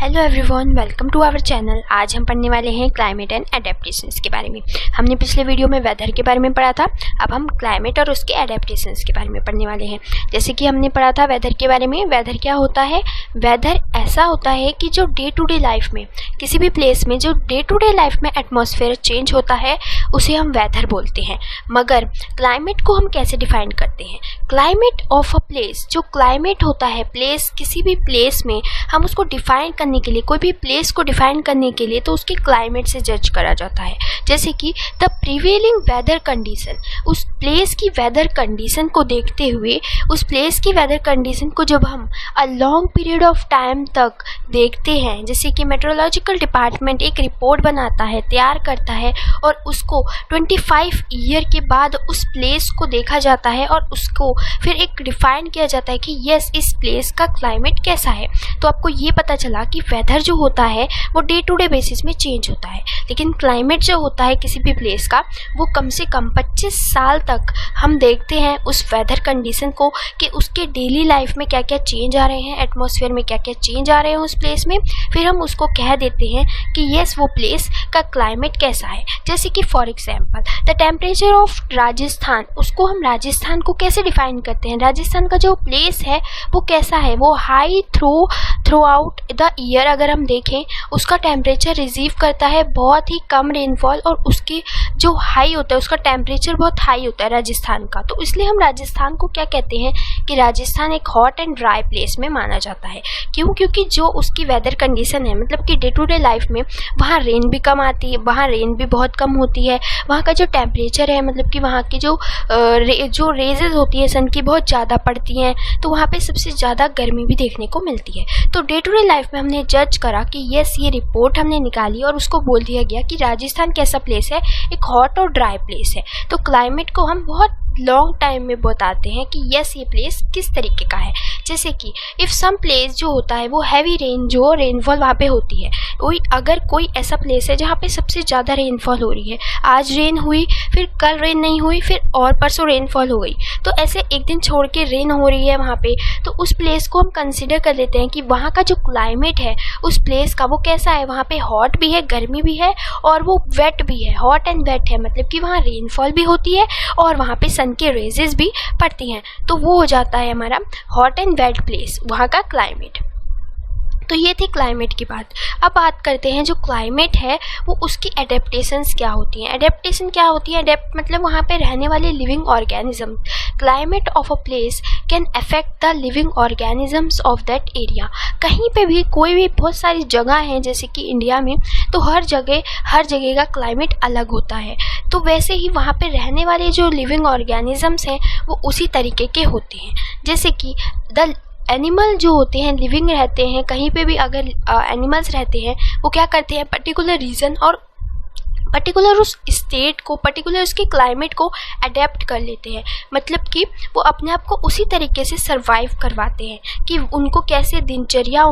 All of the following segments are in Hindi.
Hello everyone, welcome to our channel. आज हम पढ़ने वाले हैं क्लाइमेट एंड एडेप्टेशंस के बारे में। हमने पिछले वीडियो में वेदर के बारे में पढ़ा था। अब हम क्लाइमेट और उसके एडेप्टेशंस के बारे में पढ़ने वाले हैं। जैसे कि हमने पढ़ा था वेदर के बारे में। वेदर क्या होता है? वेदर ऐसा होता है कि जो डे टू डे लाइफ में किसी भी प्लेस में जो डे टू डे लाइफ में एटमॉस्फेयर चेंज होता है उसे हम वेदर बोलते हैं। मगर क्लाइमेट को हम कैसे डिफाइन करते हैं? क्लाइमेट ऑफ अ प्लेस, जो क्लाइमेट होता है प्लेस, किसी भी प्लेस में हम उसको डिफाइन करने के लिए, कोई भी प्लेस को डिफाइन करने के लिए तो उसके क्लाइमेट से जज करा जाता है। जैसे कि द प्रिवेलिंग वेदर कंडीशन, उस प्लेस की वेदर कंडीशन को देखते हुए, उस प्लेस की वेदर कंडीशन को जब हम a long period of time तक देखते हैं, जैसे कि मेट्रोलॉजिकल डिपार्टमेंट एक रिपोर्ट बनाता है, तैयार करता है और उसको 25 ईयर के बाद उस प्लेस को देखा जाता है और उसको फिर एक डिफाइन किया जाता है कि यस, इस प्लेस का क्लाइमेट कैसा है। तो आपको ये पता चला कि वेदर जो होता है वो डे टू डे बेसिस में चेंज होता है, लेकिन क्लाइमेट जो होता है किसी भी प्लेस का वो कम से कम 25 साल तक हम देखते हैं उस वेदर कंडीशन को कि उसके डेली लाइफ में क्या क्या चेंज आ रहे हैं, एटमॉस्फेयर में क्या क्या चेंज आ रहे हैं उस प्लेस में। फिर हम उसको कह देते हैं कि यस, वो प्लेस का क्लाइमेट कैसा है। जैसे कि for example the temperature of Rajasthan, उसको हम राजस्थान को कैसे डिफाइन करते हैं? राजस्थान का जो प्लेस है वो कैसा है? वो high through out the year अगर हम देखें उसका टेम्परेचर रिसीव करता है बहुत ही कम रेनफॉल और उसकी जो हाई होता है उसका टेम्परेचर बहुत हाई होता है राजस्थान का। तो इसलिए हम राजस्थान को क्या कहते हैं कि राजस्थान एक हॉट एंड ड्राई प्लेस में माना जाता है। क्यों? क्योंकि जो उसकी वेदर कंडीशन है, मतलब कि डे टू डे लाइफ में वहाँ रेन भी कम आती है, वहाँ रेन भी बहुत कम होती है, वहाँ का जो टेम्परेचर है, मतलब कि वहाँ की जो रेजेस होती है सन की बहुत ज़्यादा पड़ती हैं, तो वहाँ पे सबसे ज़्यादा गर्मी भी देखने को मिलती है। तो डे टू डे लाइफ में हमने जज करा कि यस, ये रिपोर्ट हमने निकाली और उसको बोल दिया गया कि राजस्थान कैसा प्लेस है, एक हॉट और ड्राई प्लेस है। तो क्लाइमेट को हम बहुत लॉन्ग टाइम में बताते हैं कि यस, ये प्लेस किस तरीके का है। जैसे कि इफ़ सम प्लेस जो होता है वो हैवी रेन, जो रेनफॉल वहाँ पे होती है, अगर कोई ऐसा प्लेस है जहाँ पे सबसे ज़्यादा रेनफॉल हो रही है, आज रेन हुई, फिर कल रेन नहीं हुई, फिर और परसों रेनफॉल हो गई, तो ऐसे एक दिन छोड़ के रेन हो रही है वहाँ पे, तो उस प्लेस को हम कंसिडर कर लेते हैं कि वहाँ का जो क्लाइमेट है उस प्लेस का वो कैसा है। वहाँ पे हॉट भी है, गर्मी भी है और वो वेट भी है, हॉट एंड वेट है, मतलब कि वहाँ रेनफॉल भी होती है और वहाँ पे सन के रेजेस भी पड़ती हैं। तो वो हो जाता है हमारा हॉट एंड वेट प्लेस, वहाँ का क्लाइमेट। तो ये थी क्लाइमेट की बात। अब बात करते हैं जो क्लाइमेट है वो उसकी एडेप्टेशंस क्या होती हैं। एडेप्टेशन क्या होती है? एडेप्ट मतलब वहाँ पे रहने वाले living organism. Climate of a place can affect the living organisms of that area. कहीं पे भी, कोई भी, बहुत सारी जगह हैं जैसे कि इंडिया में, तो हर जगह का क्लाइमेट अलग होता है। तो वैसे ही वहाँ पे रहने वाले जो लिविंग ऑर्गेनिजम्स हैं वो उसी तरीके के होते हैं। जैसे कि द एनिमल जो होते हैं, लिविंग रहते हैं, कहीं पे भी अगर एनिमल्स रहते हैं वो क्या करते हैं, पर्टिकुलर रीजन और पर्टिकुलर उस स्टेट को, पर्टिकुलर उसके क्लाइमेट को अडेप्ट कर लेते हैं। मतलब कि वो अपने आप को उसी तरीके से सर्वाइव करवाते हैं कि उनको कैसे दिनचर्या,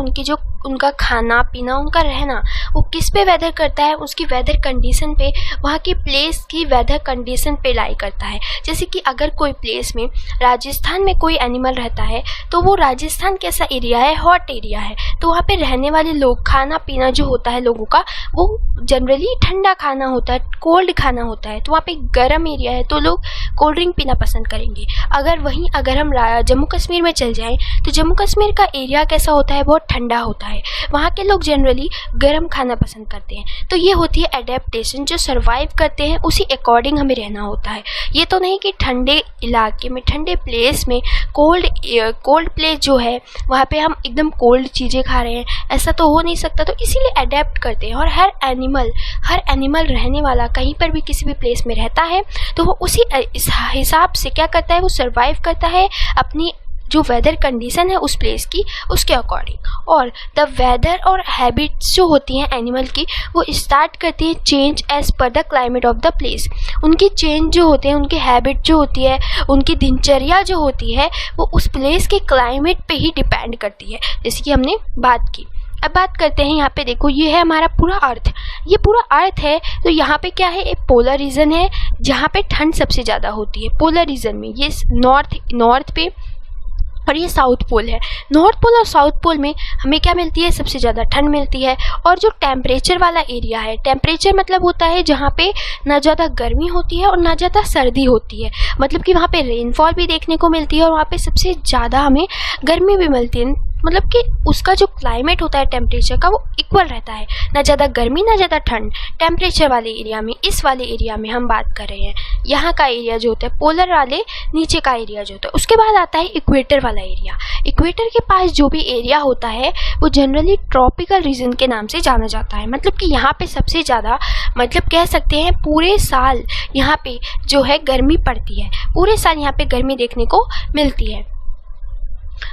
उनका खाना पीना, उनका रहना वो किस पे वेदर करता है, उसकी वेदर कंडीशन पे, वहाँ की प्लेस की वेदर कंडीशन पे लाई करता है। जैसे कि अगर कोई प्लेस में, राजस्थान में कोई एनिमल रहता है तो वो राजस्थान कैसा एरिया है, हॉट एरिया है, तो वहाँ पे रहने वाले लोग, खाना पीना जो होता है लोगों का वो जनरली ठंडा खाना होता है, कोल्ड खाना होता है। तो वहाँ पे गर्म एरिया है तो लोग कोल्ड ड्रिंक पीना पसंद करेंगे। अगर हम जम्मू कश्मीर में चल जाएं तो जम्मू कश्मीर का एरिया कैसा होता है, बहुत ठंडा होता है, वहाँ के लोग जनरली गर्म खाना पसंद करते हैं। तो ये होती है एडेप्टेशन, जो सर्वाइव करते हैं उसी अकॉर्डिंग हमें रहना होता है। ये तो नहीं कि ठंडे इलाके में, ठंडे प्लेस में, कोल्ड प्लेस जो है वहाँ पे हम एकदम कोल्ड चीज़ें खा रहे हैं, ऐसा तो हो नहीं सकता। तो इसीलिए अडेप्ट करते हैं। और हर एनिमल रहने वाला कहीं पर भी किसी भी प्लेस में रहता है तो वो उसी हिसाब से क्या करता है, वो सर्वाइव करता है अपनी जो वेदर कंडीशन है उस प्लेस की, उसके अकॉर्डिंग। और द वेदर और हैबिट्स जो होती हैं एनिमल की वो स्टार्ट करती है change as per the climate of the place. उनकी चेंज जो होते हैं, उनकी हैबिट जो होती है, उनकी दिनचर्या जो होती है वो उस प्लेस के क्लाइमेट पे ही डिपेंड करती है, जैसे कि हमने बात की। अब बात करते हैं, यहाँ पे देखो ये है हमारा पूरा अर्थ, ये पूरा अर्थ है। तो यहाँ पे क्या है, एक पोलर रीजन है जहाँ पे ठंड सबसे ज़्यादा होती है। पोलर रीजन में ये नॉर्थ पे और ये साउथ पोल है। नॉर्थ पोल और साउथ पोल में हमें क्या मिलती है, सबसे ज़्यादा ठंड मिलती है। और जो टेम्परेचर वाला एरिया है, टेम्परेचर मतलब होता है जहाँ पे ना ज़्यादा गर्मी होती है और ना ज़्यादा सर्दी होती है, मतलब कि वहाँ पे रेनफॉल भी देखने को मिलती है और वहाँ पे सबसे ज़्यादा हमें गर्मी भी मिलती है, मतलब कि उसका जो क्लाइमेट होता है टेम्परेचर का वो इक्वल रहता है, ना ज़्यादा गर्मी ना ज़्यादा ठंड। टेम्परेचर वाले एरिया में, इस वाले एरिया में हम बात कर रहे हैं, यहाँ का एरिया जो होता है पोलर वाले नीचे का एरिया जो होता है। उसके बाद आता है इक्वेटर वाला एरिया। इक्वेटर के पास जो भी एरिया होता है वो जनरली ट्रॉपिकल रीजन के नाम से जाना जाता है, मतलब कि यहाँ पे सबसे ज़्यादा, मतलब कह सकते हैं पूरे साल यहाँ पे जो है गर्मी पड़ती है, पूरे साल यहाँ पे गर्मी देखने को मिलती है।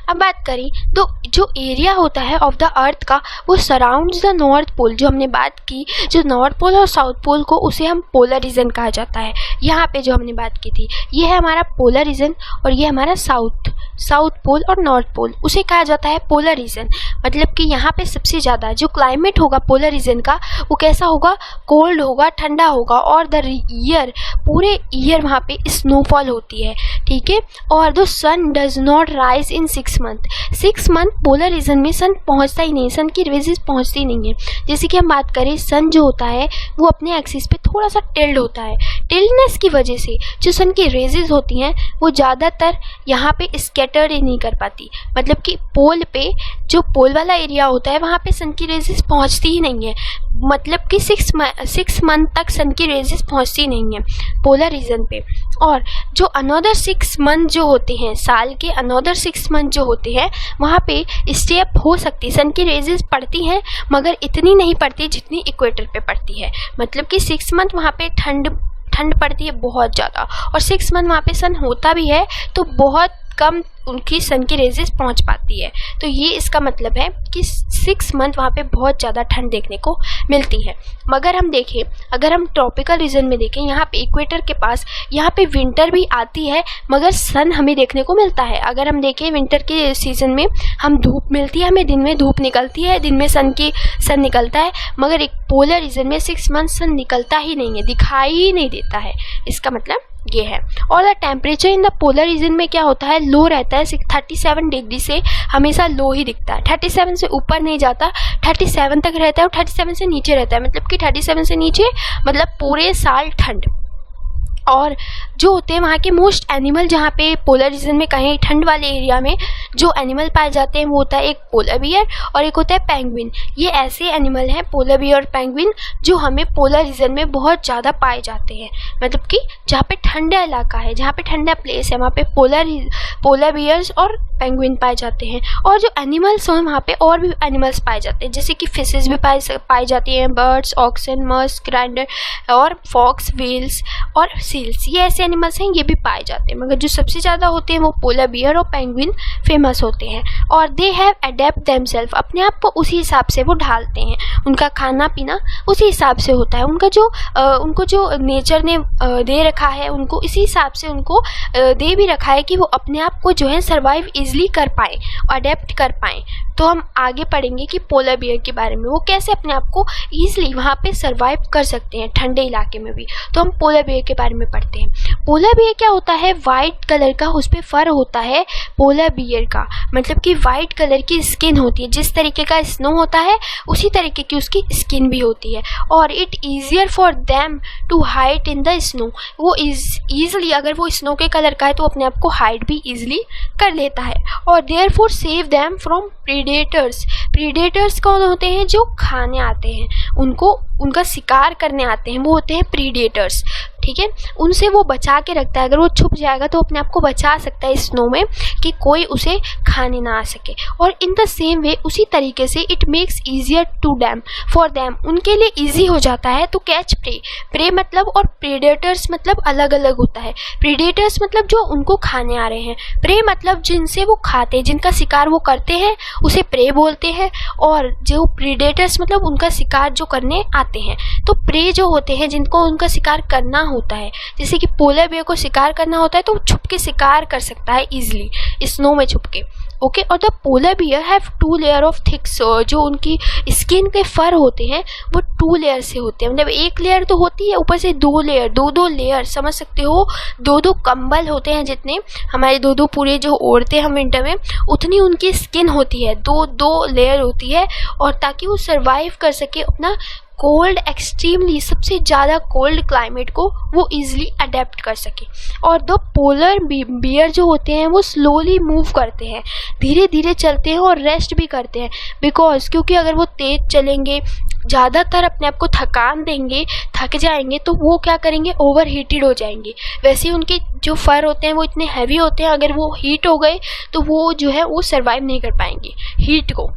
अब बात करें तो जो एरिया होता है ऑफ द अर्थ का वो सराउंड्स द नॉर्थ पोल, जो हमने बात की, जो नॉर्थ पोल और साउथ पोल को उसे हम पोलर रीजन कहा जाता है। यहाँ पे जो हमने बात की थी ये है हमारा पोलर रीजन और ये हमारा साउथ पोल और नॉर्थ पोल, उसे कहा जाता है पोलर रीजन। मतलब कि यहाँ पे सबसे ज़्यादा जो क्लाइमेट होगा पोलर रीजन का वो कैसा होगा, कोल्ड होगा, ठंडा होगा और द ईयर, पूरे ईयर वहाँ पे स्नोफॉल होती है, ठीक है। और the sun does not rise in 6 month. 6 month polar region में सन पहुँचता ही नहीं, सन की रेजेस पहुँचती नहीं है। जैसे कि हम बात करें सन जो होता है वो अपने एक्सिस पे थोड़ा सा टिल्ड होता है, टिल्डनेस की वजह से जो सन की रेजेस होती हैं वो ज़्यादातर यहाँ पे स्कैटर्ड ही नहीं कर पाती, मतलब कि पोल पे, जो पोल वाला एरिया होता है वहाँ पे सन की रेजेस पहुँचती ही नहीं है, मतलब कि 6 मंथ तक सन की रेजेस पहुँचती नहीं है पोलर रीजन पे। और जो अनदर 6 मंथ जो होते हैं, साल के अनदर 6 मंथ जो होते हैं वहाँ पे स्टे अप हो सकती, सन की रेजेस पड़ती हैं मगर इतनी नहीं पड़ती जितनी इक्वेटर पे पड़ती है। मतलब कि 6 मंथ वहाँ पे ठंड पड़ती है बहुत ज़्यादा, और 6 मंथ वहाँ पे सन होता भी है तो बहुत कम उनकी सन की रेजेस पहुंच पाती है। तो ये इसका मतलब है कि 6 मंथ वहाँ पे बहुत ज़्यादा ठंड देखने को मिलती है। मगर हम देखें, अगर हम ट्रॉपिकल रीजन में देखें, यहाँ पे इक्वेटर के पास यहाँ पे विंटर भी आती है मगर सन हमें देखने को मिलता है। अगर हम देखें विंटर के सीज़न में हम धूप मिलती है, हमें दिन में धूप निकलती है, दिन में सन निकलता है, मगर एक पोलर रीजन में 6 मंथ सन निकलता ही नहीं है, दिखाई ही नहीं देता है। इसका मतलब ये है। और the temperature in the polar region में क्या होता है, लो रहता है, 37 डिग्री से हमेशा लो ही दिखता है, 37 से ऊपर नहीं जाता, 37 तक रहता है और 37 से नीचे रहता है, मतलब कि 37 से नीचे मतलब पूरे साल ठंड। और जो होते हैं वहाँ के मोस्ट एनिमल, जहाँ पे पोलर रीजन में कहीं ठंड वाले एरिया में जो एनिमल पाए जाते हैं वो होता है एक पोलर बियर और एक होता है पेंगुइन। ये ऐसे एनिमल हैं पोलर बियर और पेंगुइन जो हमें पोलर रीजन में बहुत ज़्यादा पाए जाते हैं, मतलब कि जहाँ पे ठंडा इलाका है, जहाँ पे ठंडा प्लेस है वहाँ पे पोलर बियर्स और पेंगुइन पाए जाते हैं। और जो एनिमल्स हैं वहाँ पे और भी एनिमल्स पाए जाते हैं, जैसे कि फिशेस भी पाई जाती हैं, बर्ड्स, ऑक्सन, मस्क, ग्राइंडर और फॉक्स, व्हेल्स और सील्स, ये ऐसे एनिमल्स हैं, ये भी पाए जाते हैं। मगर जो सबसे ज़्यादा होते हैं वो पोलर बियर और पेंगुइन फेमस होते हैं। और दे हैव अडेप्ट देमसेल्फ, अपने आप को उसी हिसाब से वो ढालते हैं, उनका खाना पीना उसी हिसाब से होता है, उनका जो उनको जो नेचर ने दे रखा है उनको इसी हिसाब से उनको दे भी रखा है कि वो अपने आप को जो है सर्वाइव ईजिली कर पाएँ, अडेप्ट कर पाएँ। तो हम आगे पढ़ेंगे कि पोलर बियर के बारे में, वो कैसे अपने आप को ईजिली वहाँ पे सर्वाइव कर सकते हैं ठंडे इलाके में भी। तो हम पोलर बियर के बारे में पढ़ते हैं। पोलर बियर क्या होता है, वाइट कलर का उस पर फर होता है पोलर बियर का, मतलब कि वाइट कलर की स्किन होती है, जिस तरीके का स्नो होता है उसी तरीके की उसकी स्किन भी होती है। और it easier for them to hide in the snow, वो ईजिली अगर वो स्नो के कलर का है तो अपने आप को हाइड भी ईजिली कर लेता है। और therefore save them from predators कौन होते हैं, जो खाने आते हैं उनको, उनका शिकार करने आते हैं, वो होते हैं प्रीडेटर्स, ठीक है। उनसे वो बचा के रखता है, अगर वो छुप जाएगा तो अपने आप को बचा सकता है स्नो में कि कोई उसे खाने ना आ सके। और इन द सेम वे, उसी तरीके से it makes easier to them for them, उनके लिए ईजी हो जाता है तो कैच प्रे मतलब, और प्रीडेटर्स मतलब अलग अलग होता है। प्रीडेटर्स मतलब जो उनको खाने आ रहे हैं, प्रे मतलब जिनसे वो खाते हैं, जिनका शिकार वो करते हैं उसे प्रे बोलते हैं। और जो प्रीडेटर्स मतलब उनका शिकार जो करने आते हैं, तो प्रे जो होते हैं जिनको उनका शिकार करना होता है, जैसे कि पोलर बियर को शिकार करना होता है तो छुप के शिकार कर सकता है इजीली स्नो में छुप के। ओके। और the polar bear have 2 layer of thick, जो उनकी स्किन के फर होते हैं वो 2 लेयर से होते हैं, मतलब एक लेयर तो होती है, ऊपर से 2 लेयर, 2 लेयर, समझ सकते हो, 2 कंबल होते हैं, जितने हमारे 2 पूरे जो ओढ़ते हैं हम विंटर में, उतनी उनकी स्किन होती है, 2 लेयर होती है। और ताकि वो सर्वाइव कर सके अपना कोल्ड, एक्सट्रीमली सबसे ज़्यादा कोल्ड क्लाइमेट को वो इजीली अडेप्ट कर सके। और द पोलर बियर जो होते हैं वो स्लोली मूव करते हैं, धीरे धीरे चलते हैं और रेस्ट भी करते हैं, बिकॉज क्योंकि अगर वो तेज़ चलेंगे, ज़्यादातर अपने आप को थकान देंगे, थक जाएंगे, तो वो क्या करेंगे, ओवर हीटेड हो जाएंगे। वैसे उनके जो फर होते हैं वो इतने हैवी होते हैं, अगर वो हीट हो गए तो वो जो है वो सर्वाइव नहीं कर पाएंगे हीट को।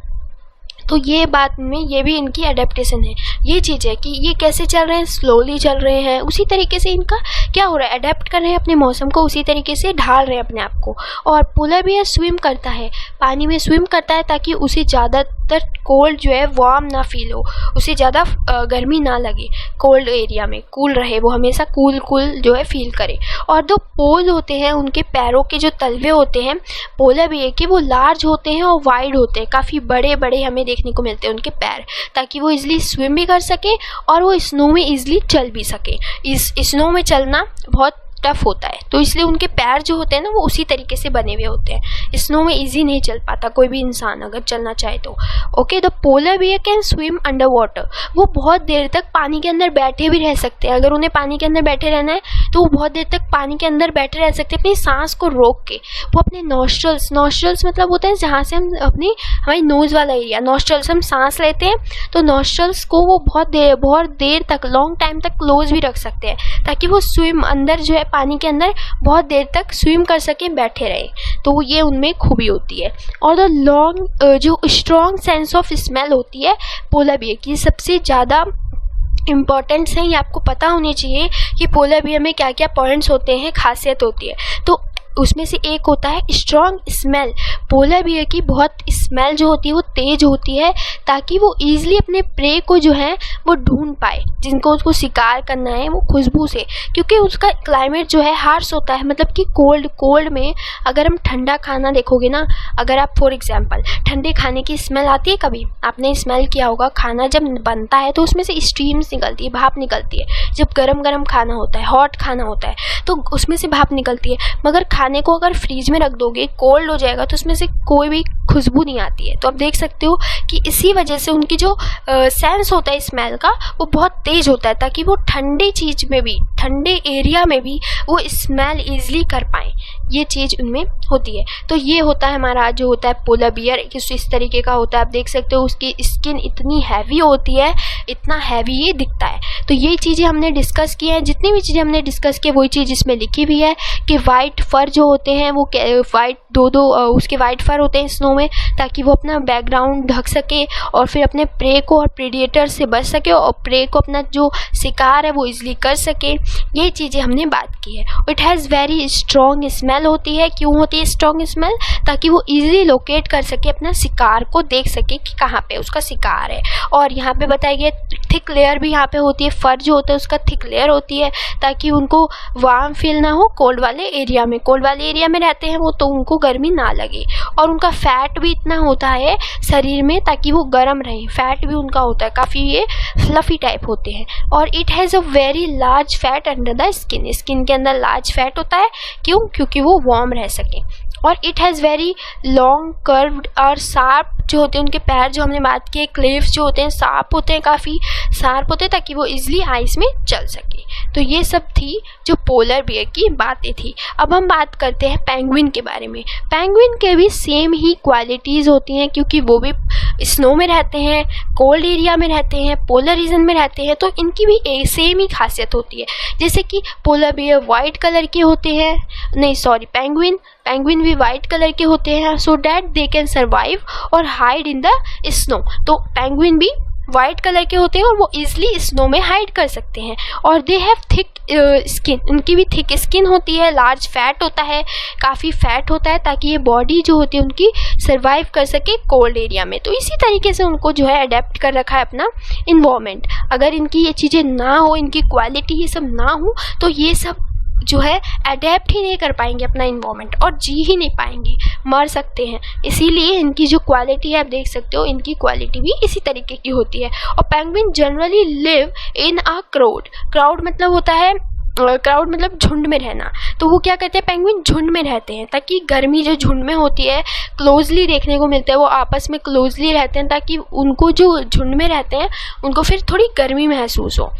तो ये बात में ये भी इनकी अडेप्टेशन है। ये चीज़ है कि ये कैसे चल रहे हैं, स्लोली चल रहे हैं, उसी तरीके से इनका क्या हो रहा है, अडेप्ट कर रहे हैं अपने मौसम को, उसी तरीके से ढाल रहे हैं अपने आप को। और पोलर बियर स्विम करता है, पानी में स्विम करता है ताकि उसे ज़्यादातर कोल्ड जो है वार्म ना फील हो, उसे ज़्यादा गर्मी ना लगे, कोल्ड एरिया में कूल रहे, वो हमेशा कूल जो है फील करे। और दो पोल होते हैं, उनके पैरों के जो तलवे होते हैं पोलर बियर के, वो लार्ज होते हैं और वाइड होते हैं, काफ़ी बड़े बड़े हमें देखने को मिलते हैं उनके पैर, ताकि वो इजीली स्विम भी कर सके और वो स्नो में इजीली चल भी सके। इस स्नो में चलना बहुत टफ होता है, तो इसलिए उनके पैर जो होते हैं ना वो उसी तरीके से बने हुए होते हैं, स्नो में इजी नहीं चल पाता कोई भी इंसान अगर चलना चाहे तो। Okay, the polar bear can swim under water, वो बहुत देर तक पानी के अंदर बैठे भी रह सकते हैं, अगर उन्हें पानी के अंदर बैठे रहना है तो वो बहुत देर तक पानी के अंदर बैठे रह सकते हैं, अपनी सांस को रोक के। वो अपने नॉस्ट्रल्स मतलब होता है जहाँ से हम हमारी नोज़ वाला एरिया, नॉस्ट्रल्स हम सांस लेते हैं, तो नॉस्ट्रल्स को वो बहुत देर तक, लॉन्ग टाइम तक क्लोज भी रख सकते हैं, ताकि वो स्विम अंदर जो है पानी के अंदर बहुत देर तक स्विम कर सके, बैठे रहे, तो ये उनमें खूबी होती है। और द जो स्ट्रॉन्ग सेंस ऑफ स्मेल होती है पोलर बियर की, सबसे ज़्यादा इम्पॉर्टेंट्स हैं, ये आपको पता होनी चाहिए कि पोलर बियर में क्या क्या पॉइंट्स होते हैं, खासियत होती है। तो उसमें से एक होता है स्ट्रॉन्ग स्मेल। पोलर बियर की बहुत स्मेल जो होती है वो तेज़ होती है, ताकि वो ईजिली अपने प्रे को जो है वो ढूंढ पाए, जिनको उसको शिकार करना है, वो खुशबू से, क्योंकि उसका क्लाइमेट जो है हार्श होता है, मतलब कि कोल्ड में अगर हम ठंडा खाना देखोगे ना, अगर आप फॉर एग्जांपल ठंडे खाने की स्मेल आती है, कभी आपने स्मेल किया होगा, खाना जब बनता है तो उसमें से स्टीम्स निकलती है, भाप निकलती है। जब गरम खाना होता है, हॉट खाना होता है, तो उसमें से भाप निकलती है, मगर खाने को अगर फ्रीज में रख दोगे, कोल्ड हो जाएगा, तो उसमें से कोई भी खुशबू नहीं आती है। तो आप देख सकते हो कि इसी वजह से उनकी जो सेंस होता है स्मेल का वो बहुत तेज होता है, ताकि वो ठंडी चीज़ में भी, ठंडे एरिया में भी वो स्मेल ईजिली कर पाएँ, ये चीज़ उनमें होती है। तो ये होता है हमारा जो होता है पोलर बियर, इस तरीके का होता है। आप देख सकते हो उसकी स्किन इतनी हैवी होती है, इतना हैवी ये दिखता है। तो ये चीज़ें हमने डिस्कस की हैं, जितनी भी चीज़ें हमने डिस्कस की वही चीज़ इसमें लिखी हुई है कि वाइट फर जो होते हैं वो वाइट दो उसके वाइट फर होते हैं स्नो में, ताकि वो अपना बैकग्राउंड ढक सके और फिर अपने प्रे को और प्रेडिएटर से बच सके और प्रे को अपना जो शिकार है वो इजीली कर सके। ये चीज़ें हमने बात की है। It has very strong smell होती है। क्यों होती है स्ट्रॉन्ग स्मेल? ताकि वो इजीली लोकेट कर सके, अपना शिकार को देख सके कि कहाँ पे उसका शिकार है। और यहाँ पे बताया गया थिक लेयर भी यहाँ पे होती है, फर जो होता है उसका थिक लेयर होती है, ताकि उनको वार्म फील ना हो कोल्ड वाले एरिया में। कोल्ड वाले एरिया में रहते हैं वो, तो उनको गर्मी ना लगे। और उनका फैट भी इतना होता है शरीर में ताकि वो गर्म रहे, फैट भी उनका होता है, काफ़ी ये फ्लफी टाइप होते हैं। और it has a very large fat under the skin, skin के अंदर लार्ज फैट होता है। क्यों? क्योंकि वो वार्म रह सके। और it has very long curved और शार्प जो होते हैं उनके पैर, जो हमने बात की, क्लेव्स जो होते हैं शार्प होते हैं, काफ़ी शार्प होते हैं, ताकि वो इजीली आइस में चल सके। तो ये सब थी जो पोलर बियर की बातें थी। अब हम बात करते हैं पेंगुइन के बारे में। पेंगुइन के भी सेम ही क्वालिटीज़ होती हैं, क्योंकि वो भी स्नो में रहते हैं, कोल्ड एरिया में रहते हैं, पोलर रीजन में रहते हैं, तो इनकी भी सेम ही खासियत होती है। जैसे कि पोलर बियर वाइट कलर के होते हैं, नहीं सॉरी, पेंगुइन भी वाइट कलर के होते हैं, so that they can survive और हाइड इन द स्नो। तो पेंगुइन भी वाइट कलर के होते हैं और वो इजिली स्नो में हाइड कर सकते हैं। और दे हैव थिक स्किन, उनकी भी थिक स्किन होती है, लार्ज फैट होता है, काफ़ी फैट होता है, ताकि ये बॉडी जो होती है उनकी सर्वाइव कर सके कोल्ड एरिया में। तो इसी तरीके से उनको जो है अडेप्ट कर रखा है अपना इन्वायरमेंट। अगर इनकी ये चीज़ें ना हो, इनकी क्वालिटी ये सब ना हो, तो ये सब जो है अडेप्ट ही नहीं कर पाएंगे अपना इन्वायरमेंट और जी ही नहीं पाएंगे, मर सकते हैं। इसीलिए इनकी जो क्वालिटी है आप देख सकते हो, इनकी क्वालिटी भी इसी तरीके की होती है। और penguin generally live in a crowd. Crowd मतलब होता है, क्राउड मतलब झुंड में रहना। तो वो क्या करते हैं, पेंगुइन झुंड में रहते हैं ताकि गर्मी जो झुंड में होती है क्लोजली देखने को मिलता है, वो आपस में क्लोजली रहते हैं ताकि उनको जो झुंड में रहते हैं उनको फिर थोड़ी गर्मी महसूस हो।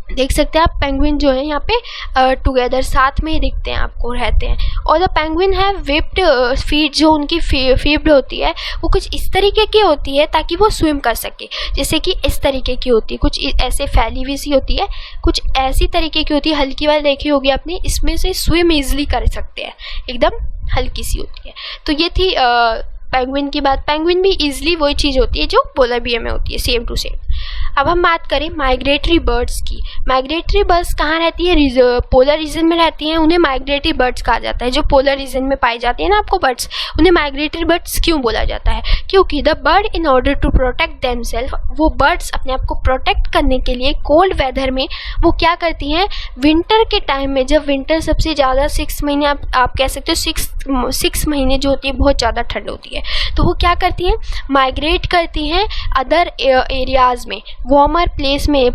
देख सकते हैं आप पेंगुइन जो है यहाँ पे टुगेदर साथ में ही दिखते हैं आपको, रहते हैं। और द पेंगुइन है विप्ड फीट, जो उनकी फीड होती है वो कुछ इस तरीके की होती है ताकि वो स्विम कर सके। जैसे कि इस तरीके की होती है, कुछ ऐसे फैली हुई सी होती है, कुछ ऐसी तरीके की होती है, हल्की वाली देखी होगी आपने, इसमें से स्विम ईजिली कर सकते हैं, एकदम हल्की सी होती है। तो ये थी पेंगुइन की बात। पेंगुइन भी इजीली वही चीज़ होती है जो पोलर बियर में होती है, सेम टू सेम। अब हम बात करें माइग्रेटरी बर्ड्स की। माइग्रेटरी बर्ड्स कहाँ रहती है, पोलर रीजन में रहती हैं, उन्हें माइग्रेटरी बर्ड्स कहा जाता है। जो पोलर रीजन में पाई जाती है ना आपको बर्ड्स, उन्हें माइग्रेटरी बर्ड्स क्यों बोला जाता है, क्योंकि the bird in order to protect themself, वो बर्ड्स अपने आप को प्रोटेक्ट करने के लिए कोल्ड वेदर में वो क्या करती हैं, विंटर के टाइम में, जब विंटर सबसे ज़्यादा 6 महीने आप कह सकते हो 6 महीने जो होती है बहुत ज़्यादा ठंड होती है, तो वो क्या करती हैं, माइग्रेट करती हैं अदर एरियाज में, वार्मर प्लेस में,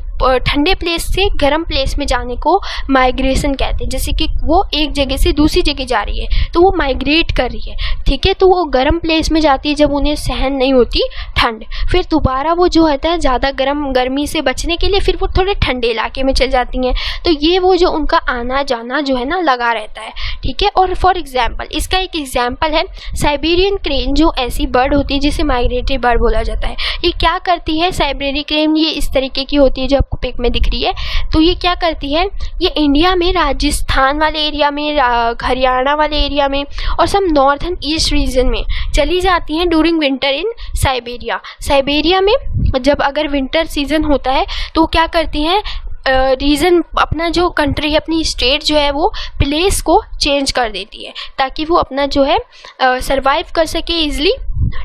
ठंडे प्लेस से गर्म प्लेस में जाने को माइग्रेशन कहते हैं। जैसे कि वो एक जगह से दूसरी जगह जा रही है तो वो माइग्रेट कर रही है, ठीक है। तो वो गर्म प्लेस में जाती है जब उन्हें सहन नहीं होती ठंड, फिर दोबारा वो जो होता है ज़्यादा गर्मी से बचने के लिए फिर वो थोड़े ठंडे इलाके में चल जाती हैं। तो ये वो जो उनका आना जाना जो है ना लगा रहता है, ठीक है। और फॉर एग्जाम्पल, इसका एक एग्जाम्पल है साइबेरियन क्रेन, जो ऐसी बर्ड होती है जिसे माइग्रेटरी बर्ड बोला जाता है। ये क्या करती है, साइबेरियन क्रेन ये इस तरीके की होती है जो आपको पिक में दिख रही है। तो ये क्या करती है, ये इंडिया में राजस्थान वाले एरिया में, हरियाणा वाले एरिया में और सब नॉर्थन ईस्ट रीजन में चली जाती हैं during winter in Siberia. Siberia में जब अगर विंटर सीजन होता है तो क्या करती हैं, रीजन अपना जो कंट्री है, अपनी स्टेट जो है वो प्लेस को चेंज कर देती है ताकि वो अपना जो है सरवाइव कर सके इजली,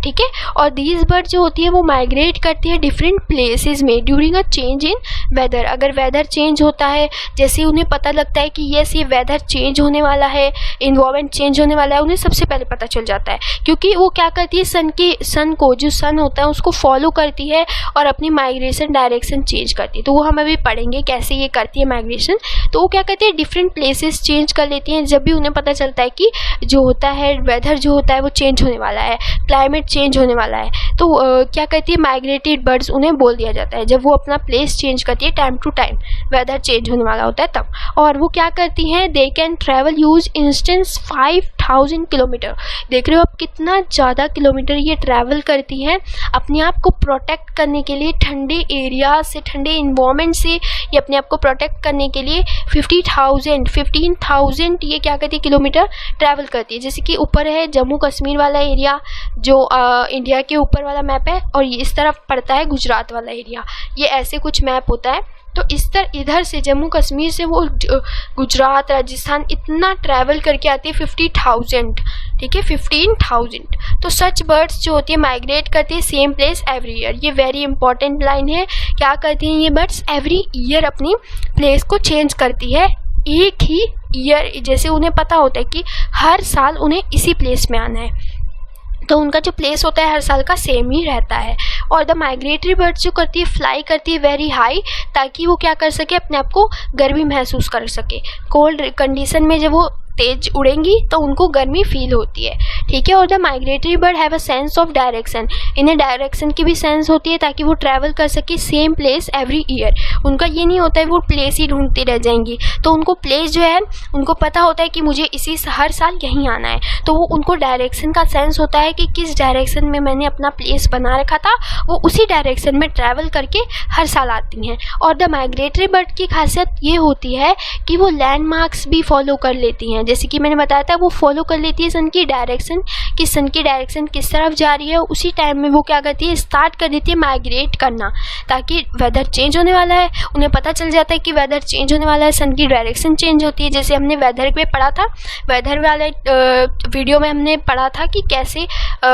ठीक है। और दीज बर्ड जो होती है वो माइग्रेट करती है डिफरेंट प्लेसेस में during a change in weather. अगर वेदर चेंज होता है, जैसे उन्हें पता लगता है कि यस ये वेदर चेंज होने वाला है, इन्वायरमेंट चेंज होने वाला है, उन्हें सबसे पहले पता चल जाता है, क्योंकि वो क्या करती है, सन को जो सन होता है उसको फॉलो करती है और अपनी माइग्रेशन डायरेक्शन चेंज करती है। तो वो हम अभी पढ़ेंगे कैसे ये करती है माइग्रेशन। तो वो क्या करती है, डिफरेंट प्लेसेस चेंज कर लेती हैं जब भी उन्हें पता चलता है कि जो होता है वेदर जो होता है वो चेंज होने वाला है, क्लाइमेट चेंज होने वाला है। तो क्या करती है, माइग्रेटेड बर्ड्स उन्हें बोल दिया जाता है जब वो अपना प्लेस चेंज करती है time to time, weather change होने वाला होता है तब। और वो क्या करती हैं, they can travel use instance 5000 kilometre. देख रहे हो आप कितना ज़्यादा किलोमीटर ये ट्रैवल करती हैं अपने आप को प्रोटेक्ट करने के लिए, ठंडे एरिया से, ठंडे इन्वायरमेंट से ये अपने आप को प्रोटेक्ट करने के लिए 15,000 ये क्या करती है, किलोमीटर ट्रैवल करती है। जैसे कि ऊपर है जम्मू कश्मीर वाला एरिया जो इंडिया के ऊपर वाला मैप है, और इस तरफ पड़ता है गुजरात वाला एरिया, ये ऐसे कुछ मैप होता है। तो इधर से जम्मू कश्मीर से वो गुजरात, राजस्थान इतना ट्रैवल करके आती है 50,000, ठीक है, 15,000। तो सच बर्ड्स जो होती है माइग्रेट करती है सेम प्लेस एवरी ईयर। ये वेरी इंपॉर्टेंट लाइन है, क्या करती हैं ये बर्ड्स, एवरी ईयर अपनी प्लेस को चेंज करती है एक ही ईयर। जैसे उन्हें पता होता है कि हर साल उन्हें इसी प्लेस में आना है, तो उनका जो प्लेस होता है हर साल का सेम ही रहता है। और द माइग्रेटरी बर्ड्स जो करती है फ्लाई करती है वेरी हाई, ताकि वो क्या कर सके, अपने आप को गर्मी महसूस कर सके। कोल्ड कंडीशन में जब वो तेज उड़ेंगी तो उनको गर्मी फील होती है, ठीक है। और the migratory bird have a sense of direction, इन्हें डायरेक्शन की भी सेंस होती है ताकि वो ट्रैवल कर सके सेम प्लेस एवरी ईयर। उनका ये नहीं होता है वो प्लेस ही ढूंढती रह जाएंगी, तो उनको प्लेस जो है उनको पता होता है कि मुझे इसी हर साल यहीं आना है, तो वो उनको डायरेक्शन का सेंस होता है कि किस डायरेक्शन में मैंने अपना प्लेस बना रखा था, वो उसी डायरेक्शन में ट्रैवल करके हर साल आती हैं। और द माइग्रेटरी बर्ड की खासियत ये होती है कि वो लैंडमार्क्स भी फॉलो कर लेती हैं। जैसे कि मैंने बताया था वो फॉलो कर लेती है सन की डायरेक्शन, कि सन की डायरेक्शन किस तरफ जा रही है। उसी टाइम में वो क्या करती है, स्टार्ट कर देती है माइग्रेट करना, ताकि वेदर चेंज होने वाला है, उन्हें पता चल जाता है कि वेदर चेंज होने वाला है, सन की डायरेक्शन चेंज होती है। जैसे हमने वेदर पे पढ़ा था, वेदर वाले वीडियो में हमने पढ़ा था कि कैसे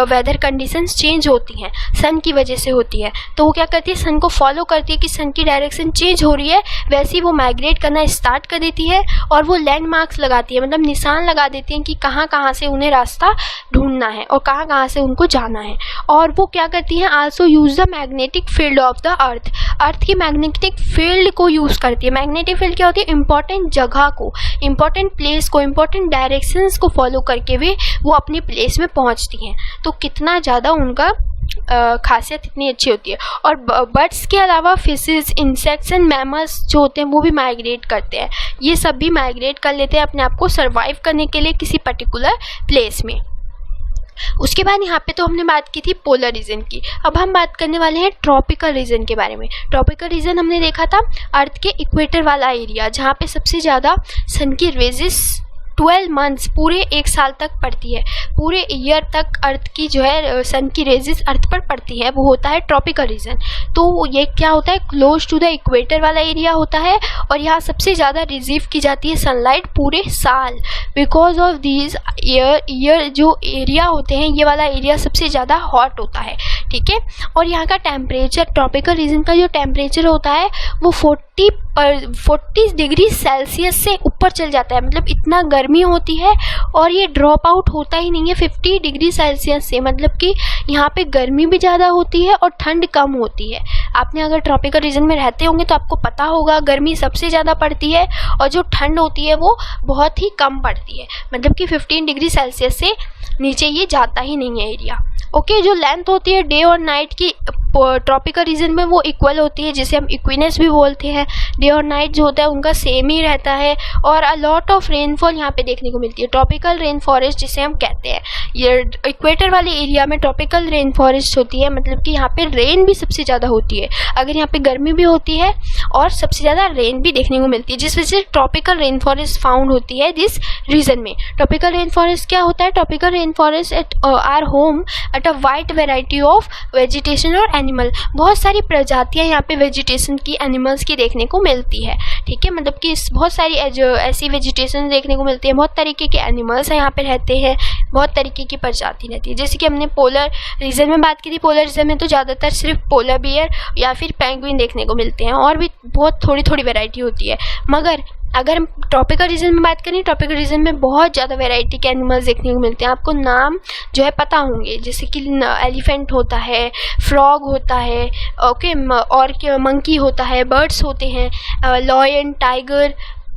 वेदर कंडीशंस चेंज होती हैं, सन की वजह से होती है। तो वो क्या करती है, सन को फॉलो करती है कि सन की डायरेक्शन चेंज हो रही है, वैसे ही वो माइग्रेट करना स्टार्ट कर देती है और वो लैंडमार्क्स लगाती है, मतलब निशान लगा देती हैं कि कहाँ कहाँ से उन्हें रास्ता ढूंढना है और कहाँ कहाँ से उनको जाना है। और वो क्या करती हैं, also use the magnetic field of the earth, earth की मैग्नेटिक फील्ड को यूज़ करती है। मैग्नेटिक फील्ड क्या होती है, इंपॉर्टेंट जगह को, इंपॉर्टेंट प्लेस को, इंपॉर्टेंट डायरेक्शंस को फॉलो करके वो अपनी प्लेस में पहुंचती हैं। तो कितना ज़्यादा उनका खासियत इतनी अच्छी होती है। और बर्ड्स के अलावा फिशेस, इंसेक्ट्स एंड मैमल्स जो होते हैं वो भी माइग्रेट करते हैं। ये सब भी माइग्रेट कर लेते हैं अपने आप को सर्वाइव करने के लिए किसी पर्टिकुलर प्लेस में। उसके बाद यहाँ पे तो हमने बात की थी पोलर रीजन की। अब हम बात करने वाले हैं ट्रॉपिकल रीजन के बारे में। ट्रॉपिकल रीजन हमने देखा था अर्थ के इक्वेटर वाला एरिया, जहाँ पे सबसे ज़्यादा सन की रेजिस 12 मंथ्स, पूरे 1 साल तक पड़ती है, पूरे ईयर तक अर्थ की जो है सन की रेजिस अर्थ पर पड़ती है, वो होता है ट्रॉपिकल रीजन। तो ये क्या होता है, क्लोज टू द इक्वेटर वाला एरिया होता है और यहाँ सबसे ज़्यादा रिसीव की जाती है सनलाइट पूरे साल। बिकॉज ऑफ दीज ईयर जो एरिया होते हैं, ये वाला एरिया सबसे ज़्यादा हॉट होता है, ठीक है। और यहाँ का टेम्परेचर, ट्रॉपिकल रीजन का जो टेम्परेचर होता है वो 40 डिग्री सेल्सियस से ऊपर चल जाता है, मतलब इतना गर्मी होती है। और ये ड्रॉप आउट होता ही नहीं है 50 डिग्री सेल्सियस से, मतलब कि यहाँ पे गर्मी भी ज़्यादा होती है और ठंड कम होती है। आपने अगर ट्रॉपिकल रीजन में रहते होंगे तो आपको पता होगा गर्मी सबसे ज़्यादा पड़ती है और जो ठंड होती है वो बहुत ही कम पड़ती है, मतलब कि 15 डिग्री सेल्सियस से नीचे ये जाता ही नहीं है एरिया। ओके, जो लेंथ होती है डे और नाइट की ट्रॉपिकल रीजन में वो इक्वल होती है, जिसे हम इक्विनेस भी बोलते हैं। डे और नाइट जो होता है उनका सेम ही रहता है और अ लॉट ऑफ रेनफॉल यहाँ पे देखने को मिलती है। ट्रॉपिकल रेन फॉरेस्ट जिसे हम कहते हैं, ये इक्वेटर वाले एरिया में ट्रॉपिकल रेन फॉरेस्ट होती है, मतलब कि यहाँ पे रेन भी सबसे ज़्यादा होती है। अगर यहाँ पे गर्मी भी होती है और सबसे ज़्यादा रेन भी देखने को मिलती है, जिस वजह से ट्रॉपिकल रेन फॉरेस्ट फाउंड होती है दिस रीजन में। ट्रॉपिकल रेन फॉरेस्ट क्या होता है, tropical rain forest at are home at a wide variety of vegetation और एनिमल। बहुत सारी प्रजातियां यहाँ पे वेजिटेशन की, एनिमल्स की देखने को मिलती है, ठीक है। मतलब कि बहुत सारी ऐसी वेजिटेशन देखने को मिलती है, बहुत तरीके के एनिमल्स यहाँ पे रहते हैं, बहुत तरीके की प्रजाति रहती है। जैसे कि हमने पोलर रीजन में बात की थी, पोलर रीजन में तो ज़्यादातर सिर्फ पोलर बियर या फिर पेंगुइन देखने को मिलते हैं, और भी बहुत थोड़ी थोड़ी वेराइटी होती है। मगर अगर हम ट्रॉपिकल रीजन में बात करें, ट्रॉपिकल रीजन में बहुत ज़्यादा वैरायटी के एनिमल्स देखने को मिलते हैं। आपको नाम जो है पता होंगे, जैसे कि एलिफेंट होता है, फ्रॉग होता है, ओके, और मंकी होता है, बर्ड्स होते हैं, लॉयन, टाइगर,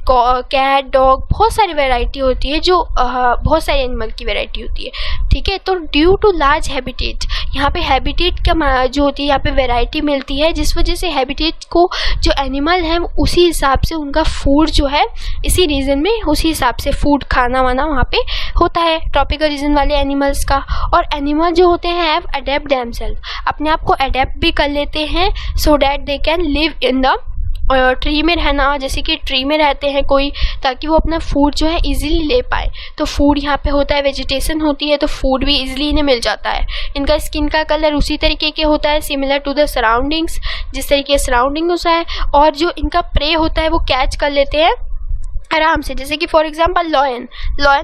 कैट, डॉग, बहुत सारी वैरायटी होती है, जो बहुत सारे एनिमल की वैरायटी होती है, ठीक है। तो ड्यू टू लार्ज हैबिटेट, यहाँ पे हैबिटेट का जो होती है यहाँ पे वैरायटी मिलती है, जिस वजह से हैबिटेट को जो एनिमल हैं उसी हिसाब से उनका फूड जो है इसी रीजन में उसी हिसाब से फूड, खाना वाना वहाँ पे होता है ट्रॉपिकल रीजन वाले एनिमल्स का। और एनिमल जो होते हैं हैव अडेप्ट देमसेल्फ, अपने आप को अडेप्ट भी कर लेते हैं, so that they can live in the tree में रहना, जैसे कि ट्री में रहते हैं कोई, ताकि वो अपना फूड जो है इजीली ले पाए। तो फूड यहाँ पे होता है, वेजिटेशन होती है, तो फूड भी इजीली इन्हें मिल जाता है। इनका स्किन का कलर उसी तरीके के होता है, सिमिलर टू द सराउंडिंग्स, जिस तरीके सराउंडिंग होता है। और जो इनका प्रे होता है वो कैच कर लेते हैं आराम से। जैसे कि फॉर एग्जांपल लॉयन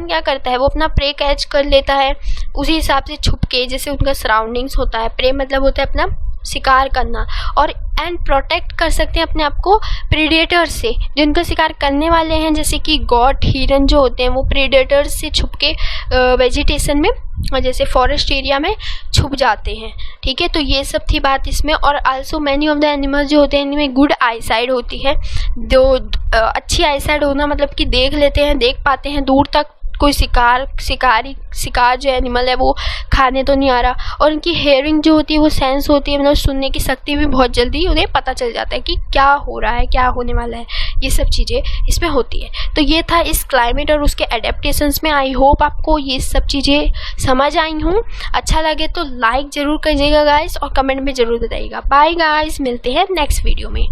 क्या करता है, वो अपना प्रे कैच कर लेता है उसी हिसाब से छुप के, जैसे उनका सराउंडिंग्स होता है। प्रे मतलब होता है अपना शिकार करना, और एंड प्रोटेक्ट कर सकते हैं अपने आप को प्रीडेटर से, जो इनका शिकार करने वाले हैं, जैसे कि गॉट, हिरन जो होते हैं वो प्रीडेटर्स से छुप के वेजिटेशन में, जैसे फॉरेस्ट एरिया में छुप जाते हैं, ठीक है। तो ये सब थी बात इसमें। और also many of the animals जो होते हैं इनमें गुड आईसाइट होती है। जो अच्छी आईसाइट होना मतलब कि देख लेते हैं, देख पाते हैं दूर तक, कोई शिकार जो एनिमल है वो खाने तो नहीं आ रहा। और उनकी हेयरिंग जो होती है वो सेंस होती है, मतलब सुनने की शक्ति भी बहुत जल्दी उन्हें पता चल जाता है कि क्या हो रहा है, क्या होने वाला है, ये सब चीज़ें इसमें होती है। तो ये था इस क्लाइमेट और उसके एडेप्टेशंस में। आई होप आपको ये सब चीज़ें समझ आई हूँ। अच्छा लगे तो लाइक ज़रूर कीजिएगा गाइस, और कमेंट में ज़रूर बताइएगा। बाय गाइस, मिलते हैं नेक्स्ट वीडियो में।